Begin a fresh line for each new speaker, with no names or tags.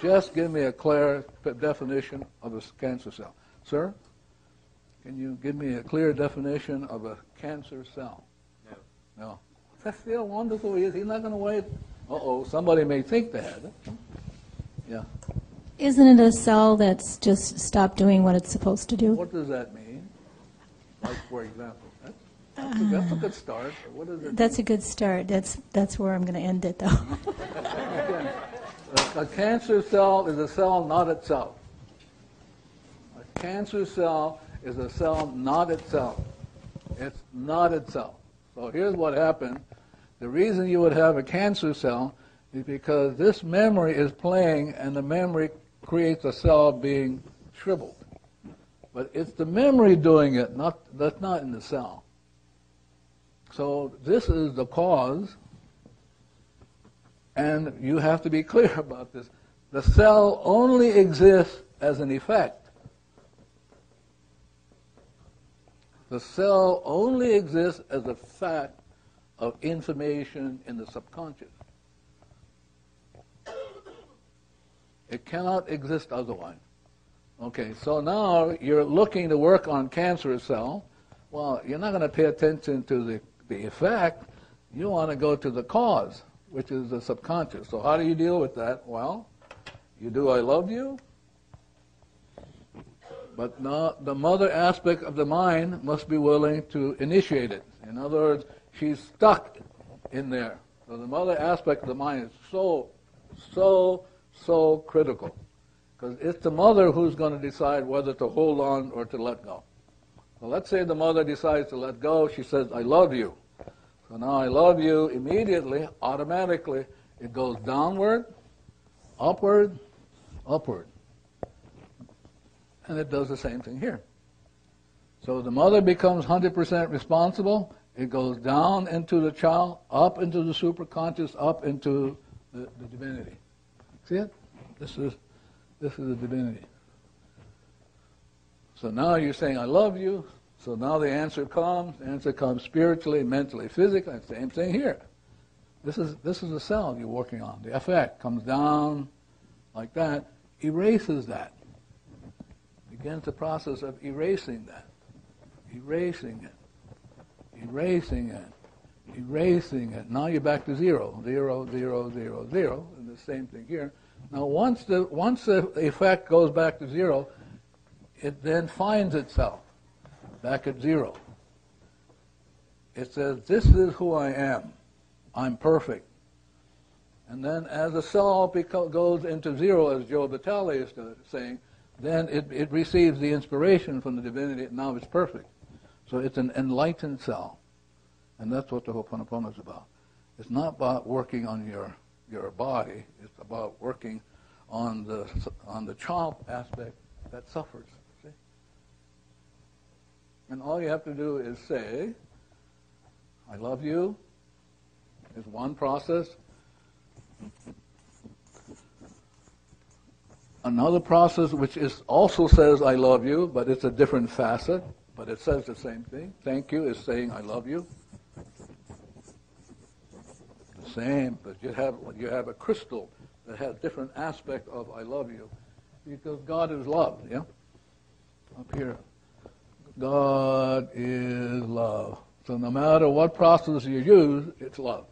just give me a clear definition of a cancer cell. Sir, can you give me a clear definition of a cancer cell?
No.
No. That's still wonderful. He's not going to wait. Uh-oh, somebody may think that. Yeah.
Isn't it a cell that's just stopped doing what it's supposed to do?
What does that mean? Like, for example, that's a good start. What is it?
That's a good start. That's where I'm going to end it, though.
A cancer cell is a cell not itself. A cancer cell is a cell not itself. It's not itself. So here's what happened. The reason you would have a cancer cell is because this memory is playing, and the memory creates a cell being shriveled. But it's the memory doing it, that's not in the cell. So this is the cause, and you have to be clear about this. The cell only exists as an effect. The cell only exists as a fact of information in the subconscious. It cannot exist otherwise. Okay, so now you're looking to work on cancer cell. Well, you're not going to pay attention to the effect. You want to go to the cause, which is the subconscious. So how do you deal with that? Well, you do I love you, but now the mother aspect of the mind must be willing to initiate it. In other words, she's stuck in there. So the mother aspect of the mind is so critical. Because it's the mother who's going to decide whether to hold on or to let go. So let's say the mother decides to let go. She says, I love you. So now I love you, immediately, automatically, it goes downward, upward, upward. And it does the same thing here. So the mother becomes 100% responsible. It goes down into the child, up into the superconscious, up into the divinity. See it? This is the divinity. So now you're saying, I love you. So now the answer comes. The answer comes spiritually, mentally, physically. Same thing here. This is the cell you're working on. The effect comes down like that, erases that. Begins the process of erasing that. Erasing it. Erasing it. Erasing it. Now you're back to 0. 0, 0, 0, 0. And the same thing here. Now once the effect goes back to 0, it then finds itself back at 0. It says, this is who I am. I'm perfect. And then as the cell goes into 0, as Joe Vitale is saying, then it receives the inspiration from the divinity, and now it's perfect. So it's an enlightened cell. And that's what the Ho'oponopono is about. It's not about working on your body. It's about working on the child aspect that suffers. See? And all you have to do is say, I love you, is one process. Another process which also says I love you, but it's a different facet, but it says the same thing. Thank you is saying I love you. The same, but you have a crystal that has different aspect of I love you. Because God is love, yeah? Up here. God is love. So no matter what process you use, it's love.